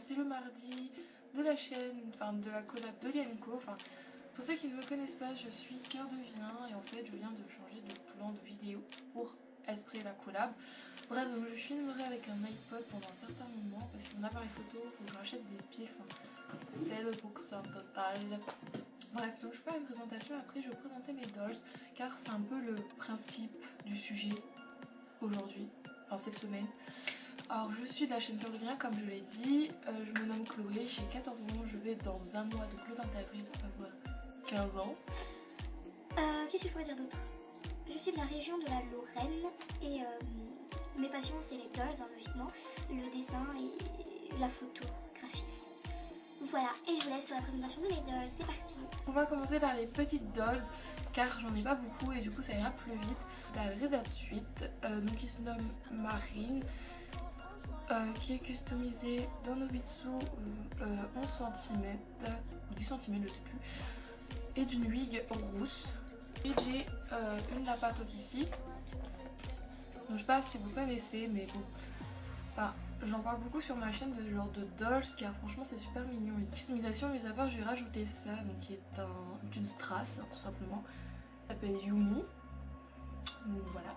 c'est le mardi de la chaîne, enfin de la collab de Lienko. Enfin, pour ceux qui ne me connaissent pas, je suis Cœur de Vin et en fait je viens de changer de plan de vidéo pour Esprit la collab. Bref, donc je filmerai avec un iPod pendant un certain moment parce que mon appareil photo, faut que je rachète des pieds, enfin, c'est le boxer total. Bref, donc je fais une présentation, après je vais présenter mes dolls car c'est un peu le principe du sujet aujourd'hui, enfin cette semaine. Alors je suis de la chaîne Cœur de Vin comme je l'ai dit, je me nomme Chloé, j'ai 14 ans, je vais dans un mois, donc le 20 avril, avoir 15 ans. Qu'est-ce que je pourrais dire d'autre? Je suis de la région de la Lorraine et mes passions c'est les dolls, hein, logiquement, le dessin et la photographie. Voilà, et je vous laisse sur la présentation de mes dolls, c'est parti. On va commencer par les petites dolls car j'en ai pas beaucoup et du coup ça ira plus vite. La Reza Suite, donc il se nomme Marine, qui est customisée d'un Nobitsu 11 cm ou 10 cm je sais plus, et d'une wig rousse. Et j'ai une Lapato ici. Donc, je sais pas si vous connaissez, mais bon, enfin, j'en parle beaucoup sur ma chaîne de genre de dolls car franchement c'est super mignon. Et customisation, mais à part je vais rajouter ça, donc qui est une strass tout simplement. Ça s'appelle Yumi. Donc voilà.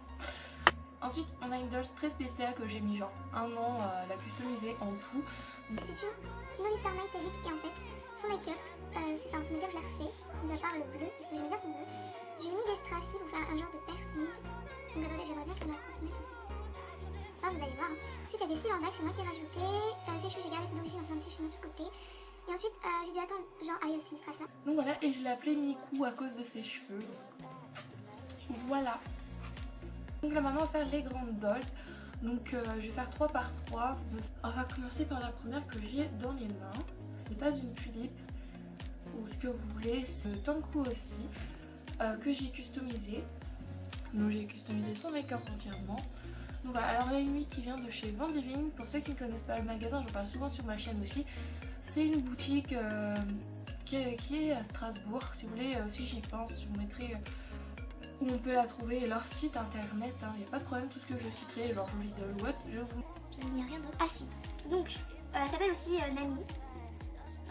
Ensuite on a une dolls très spéciale que j'ai mis genre un an à la customiser en tout. C'est une Lonely Star Night Eric et en fait son make-up, son make-up je l'ai refait, mis à part le bleu, parce que j'aime bien son bleu. J'ai mis des strass ici pour faire un genre de piercing. Donc attendez, j'aimerais bien faire ma grosse mèche. Ah, vous allez voir. Ensuite il y a des cils en bac, c'est moi qui ai rajouté. Ces cheveux j'ai gardé son origine dans un petit chignon sur le côté. Et ensuite j'ai dû attendre genre il y a aussi une strass là. Donc voilà, et je l'ai appelée Miku à cause de ses cheveux. Voilà. Donc là maintenant on va faire les grandes dolls. Donc je vais faire 3 par 3. On va commencer par la première que j'ai dans les mains. Ce n'est pas une tulipe ou ce que vous voulez, c'est Tanku aussi que j'ai customisé. Donc j'ai customisé son make-up entièrement. Donc voilà, alors là une nuit qui vient de chez Vendivine. Pour ceux qui ne connaissent pas le magasin, j'en parle souvent sur ma chaîne aussi. C'est une boutique qui est à Strasbourg. Si vous voulez, si j'y pense, je vous mettrai où on peut la trouver, leur site internet, il n'y a pas de problème, tout ce que je citerai, genre Lidl ou autre, je vous... Puis il n'y a rien d'autre. Ah si, donc elle s'appelle aussi Nami.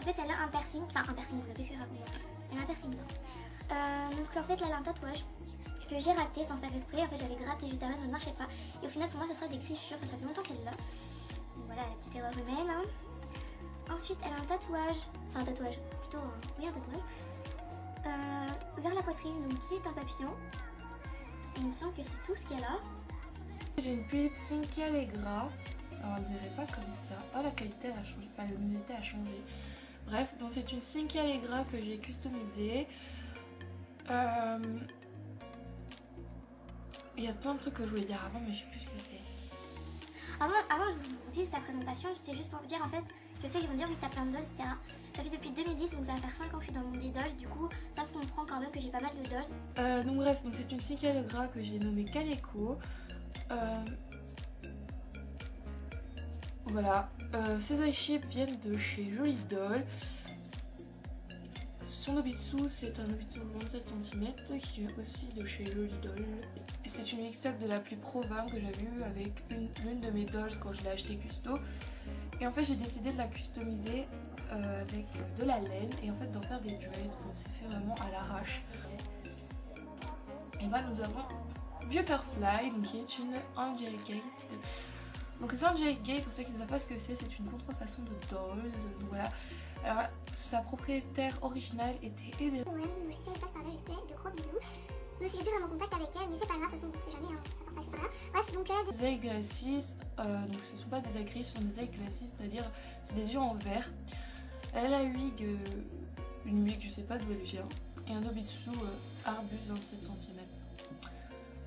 En fait elle a un piercing, enfin un piercing, qu'est-ce que je raconte? Elle a un piercing là. Donc en fait là elle a un tatouage que j'ai raté sans faire exprès, en fait j'avais gratté juste avant, ça ne marchait pas. Et au final pour moi ça sera des griffures, parce que ça fait longtemps qu'elle l'a. Donc voilà la petite erreur humaine. Hein. Ensuite elle a un tatouage, enfin un tatouage, plutôt un tatouage. Vers la poitrine, donc qui est un papillon. Et il me semble que c'est tout ce qu'il y a là. J'ai une pull Cinquy Allegra. Alors elle ne dirait pas comme ça. Ah la qualité a changé, enfin la luminosité a changé. Bref, donc c'est une Cinquy Allegra que j'ai customisée. Il y a plein de trucs que je voulais dire avant mais je sais plus ce que c'est. Avant que je vous dise ta présentation, c'est juste pour vous dire en fait que ceux qui vont dire oui t'as plein de dolls, etc. Ça fait depuis 2010 donc ça va faire 5 ans que je suis dans le monde des dolls, du coup ça se comprend quand même que j'ai pas mal de dolls. Donc bref, donc c'est une Cinquy Allegra que j'ai nommée Kaneko. Voilà, ces eye chips viennent de chez Jolie Doll. Son Nobitsu c'est un Nobitsu 27 cm qui vient aussi de chez Jolie Doll. Et c'est une mixtape de la plus pro-femme que j'avais eue avec l'une de mes dolls quand je l'ai acheté custo. Et en fait j'ai décidé de la customiser avec de la laine et en fait d'en faire des dreads. On s'est fait vraiment à l'arrache. Et là nous avons Butterfly donc, qui est une Angel Gate. Donc les Angel Gate, pour ceux qui ne savent pas ce que c'est une contrefaçon de dolls. Donc voilà. Alors sa propriétaire originale était Eden. Ouais, donc si elle passe par là, je fais de gros bisous. Même si j'ai plus vraiment contact avec elle, mais c'est pas grave, ça on sait jamais, hein, ça part passer par là. Bref, donc des eye glasses, donc ce ne sont pas des eye gris, ce sont des eye glasses, c'est-à-dire c'est des yeux en verre. Elle a une wig, je sais pas d'où elle vient, et un Nobitsu Arbus 27 cm.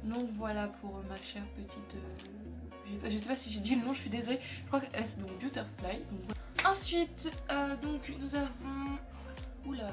Donc voilà pour ma chère petite... je sais pas si j'ai dit le nom, je suis désolée. Je crois que c'est donc Butterfly. Donc voilà. Ensuite, donc nous avons... Oula.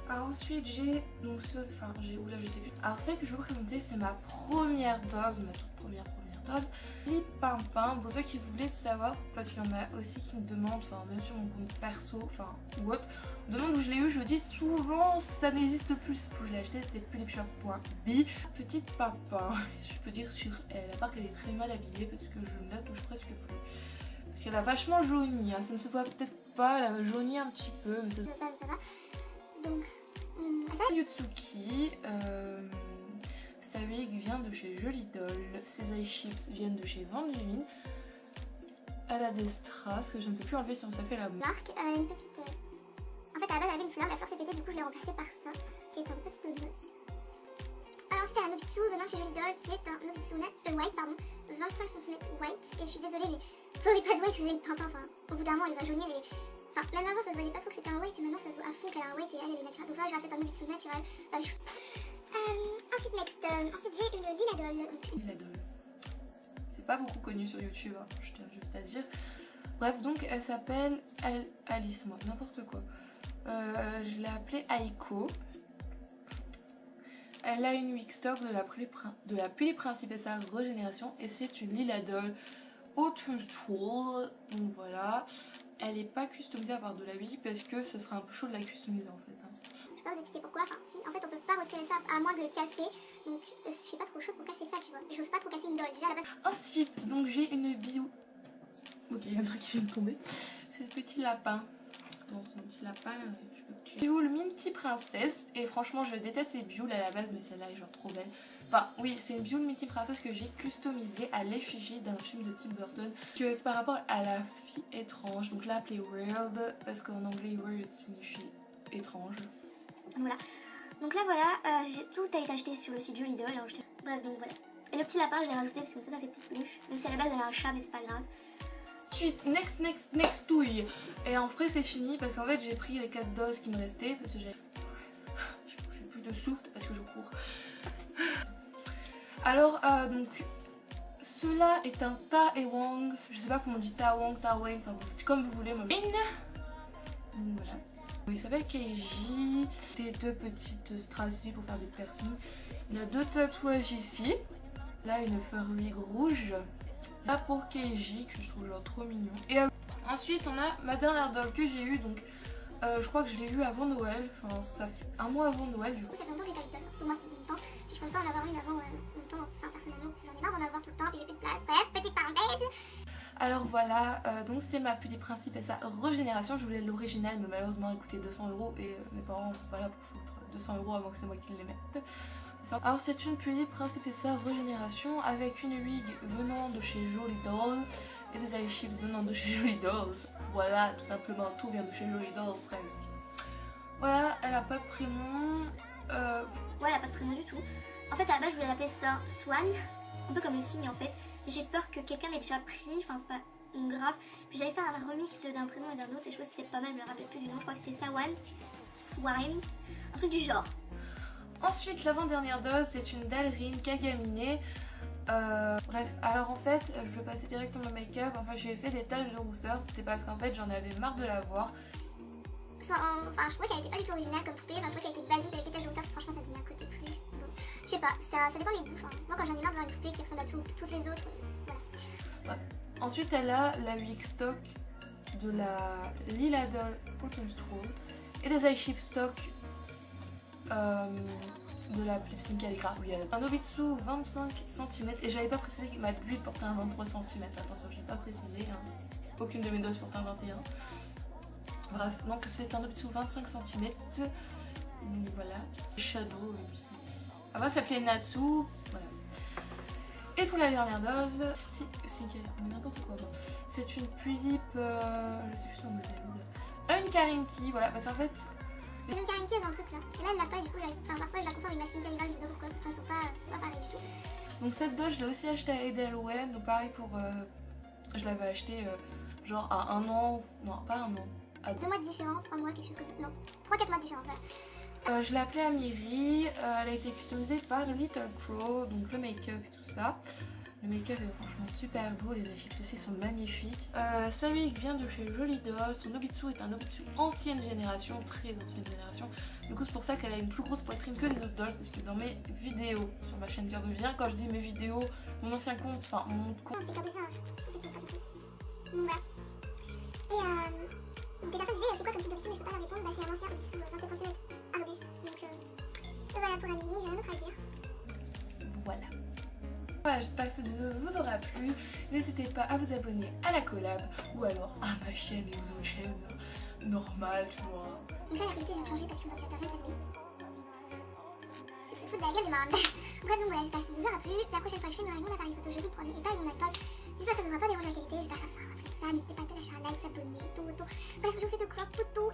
Alors ensuite j'ai donc oula je sais plus. Alors celle que je vais vous présenter c'est ma première dose, ma toute première dose. Les Pimpin, pour ceux qui voulaient savoir, parce qu'il y en a aussi qui me demandent, enfin même sur mon compte perso, enfin ou autre, on demande où je l'ai eu, je vous dis souvent ça n'existe plus. Où je l'ai acheté c'était philipshop.b. Petite Pimpin, je peux dire sur elle, à part qu'elle est très mal habillée parce que je ne la touche presque plus. Parce qu'elle a vachement jauni, hein. Ça ne se voit peut-être pas, elle a jauni un petit peu. Mais ça va. Donc, Yutsuki, sa wig vient de chez Jolie Doll, ses eye chips viennent de chez Vendivine. Elle a des strass que je ne peux plus enlever sinon ça fait la marque. Une petite. En fait, à la base, elle avait une fleur, la fleur s'est pétée, du coup, je l'ai remplacée par ça, qui est un petit noce. Ensuite, elle a un Nobitsu venant de chez Jolie Doll, qui est un Nobitsu white, pardon, 25 cm white. Et je suis désolée, mais faudrait pas de white, vous avez le pimpin. Enfin, au bout d'un moment, elle va jaunir et. Enfin, même avant, ça se voyait pas trop que c'était un white, et maintenant, ça se voit à fond qu'elle a un white et elle est naturelle. Donc là, je rachète un Nobitsu naturel. Ensuite, ensuite, j'ai une Lila Doll. Lila Doll. C'est pas beaucoup connu sur YouTube, hein, je tiens juste à dire. Bref, donc elle s'appelle Alice, moi, n'importe quoi. Je l'ai appelée Aiko. Elle a une wig stock de la Puli Principessa Régénération et c'est une Lila Doll Autumn Stroll. Donc voilà, elle n'est pas customisée à part de la wig parce que ça serait un peu chaud de la customiser en fait. Hein. Je peux pas vous expliquer pourquoi, enfin si, en fait on peut pas retirer ça à moins de le casser, donc je suis pas trop chaude pour casser ça, tu vois. J'ose pas trop casser une doll déjà à la base. Ensuite, donc j'ai une bijou. Ok, il y a un truc qui vient de tomber. C'est le petit lapin. Dans son petit lapin, je peux tuer. Bioule Minty Princesse. Et franchement, je déteste les bioules à la base, mais celle-là est genre trop belle. Enfin, oui, c'est une bioule Minty Princesse que j'ai customisée à l'effigie d'un film de Tim Burton. Que c'est par rapport à la fille étrange. Donc, je l'ai appelée Weird, parce qu'en anglais, Weird signifie étrange. Voilà. Donc là, voilà, tout a été acheté sur le site Jolie Doll. Bref, donc voilà. Et le petit lapin, je l'ai rajouté parce que comme ça fait petite peluche. Même si à la base, elle a un chat, mais c'est pas grave. Ensuite, next touille. Et en vrai c'est fini parce qu'en fait j'ai pris les 4 doses qui me restaient parce que j'ai plus de souffle parce que je cours. Alors donc cela est un Taewang, je sais pas comment on dit Taewang, enfin comme vous voulez. Donc voilà. Il s'appelle Keiji. Les deux petites strass ici pour faire des piercings. Il a 2 tatouages ici. Là une furwig rouge. Là pour Keiji que je trouve genre trop mignon. Et ensuite on a ma dernière doll que j'ai eue, donc je crois que je l'ai eue avant Noël, enfin ça fait un mois avant Noël du coup. Ça fait longtemps que j'ai pas eu de doll, pour moi c'est longtemps, puis je compte pas en avoir une avant longtemps, enfin personnellement j'en ai marre d'en avoir tout le temps, puis j'ai plus de place, bref, petite parenthèse. Alors voilà, donc c'est ma Puli Principessa Régénération, je voulais l'original mais malheureusement elle coûtait 200 € et mes parents sont pas là pour foutre 200 € avant que c'est moi qui les mette. Alors c'est une Puli Principessa Régénération avec une wig venant de chez Jolie Doll et des eye chips venant de chez Jolie Doll. Voilà, tout simplement tout vient de chez Jolie Doll presque. Voilà, elle a pas de prénom. Ouais, elle a pas de prénom du tout. En fait à la base je voulais l'appeler ça Swan, un peu comme le signe en fait. Mais j'ai peur que quelqu'un l'ait déjà pris, enfin c'est pas grave. Puis j'avais fait un remix d'un prénom et d'un autre et je crois que c'était pas mal, je me rappelle plus du nom, je crois que c'était Sawan, Swine, un truc du genre. Ensuite, l'avant-dernière dose, c'est une Dalrine Kagamine. Bref, alors en fait, je vais passer directement au make-up. Enfin, j'ai fait des taches de rousseur. C'était parce qu'en fait, j'en avais marre de la voir. Enfin, je trouvais qu'elle était pas du tout originale comme poupée. Enfin, je trouvais qu'elle était basique avec des taches de rousseur. Franchement, ça devient un côté plus. Bon. Je sais pas, ça dépend des goûts. Enfin, moi, quand j'en ai marre de voir une poupée qui ressemble à toutes les autres, voilà. Ouais. Ensuite, elle a la wig stock de la Lila Doll Autumn Stroll et des eye chip stock. De la Pulipsing Calligraphe. Oui, un Nobitsu 25 cm et j'avais pas précisé que ma bulle portait un 23 cm. Attention, j'ai pas précisé. Hein. Aucune de mes doses portait un 21. Bref, donc c'est un Nobitsu 25 cm. Donc voilà. Shadow. Avant ça s'appelait Natsu. Voilà. Et pour la dernière dose, c'est n'importe quoi. C'est une Pulip. Je sais plus son modèle. Une Karinki. Voilà, parce qu'en fait. C'est une Karinki dans le truc là. Et là elle l'a pas, du coup, parfois je la confonds avec ma Cindy Rival, je sais pas pourquoi. Enfin, c'est pas pareil du tout. Donc cette dose, je l'ai aussi acheté à Edelwen. Donc pareil pour. Je l'avais acheté genre à 1 an. Non, pas 1 an. À 2 mois de différence, 3 mois, quelque chose comme ça. Non, 3-4 mois de différence, voilà. Je l'ai appelée Amiri. Elle a été customisée par Little Crow. Donc le make-up et tout ça. Le make-up est franchement super beau, les équipes aussi sont magnifiques. Sa wig vient de chez Jolie Doll, son Nobitsu est un Nobitsu ancienne génération, très ancienne génération. Du coup c'est pour ça qu'elle a une plus grosse poitrine que les autres dolls, parce que dans mes vidéos sur ma chaîne Cœur de Vien, quand je dis mes vidéos, mon ancien compte, enfin mon compte... Non, c'est Cœur de Vien, voilà. Et des personnes disaient c'est quoi comme type Nobitsu, mais je peux pas leur répondre, bah c'est un ancien Nobitsu 27 cm à robuste. Donc voilà pour Amiri, j'ai rien d'autre à dire. Voilà. Voilà, j'espère que cette vidéo vous aura plu. N'hésitez pas à vous abonner à la collab ou alors à ma chaîne et aux autres chaînes normales, tu vois. Donc là la qualité vient de changer parce que l'ordinateur vient de s'allumer. C'est que se foutre de la gueule de ma Bref, donc voilà, j'espère que ça vous aura plu. La prochaine fois que je filmerai mon appareil photo, je vous prendrai et pas mon iPod. J'espère que ça ne va pas déranger la qualité, j'espère que ça vous aura plu. Ça, n'hésitez pas à lâcher un like, s'abonner, tout. Bref, je vous fais de gros poutous.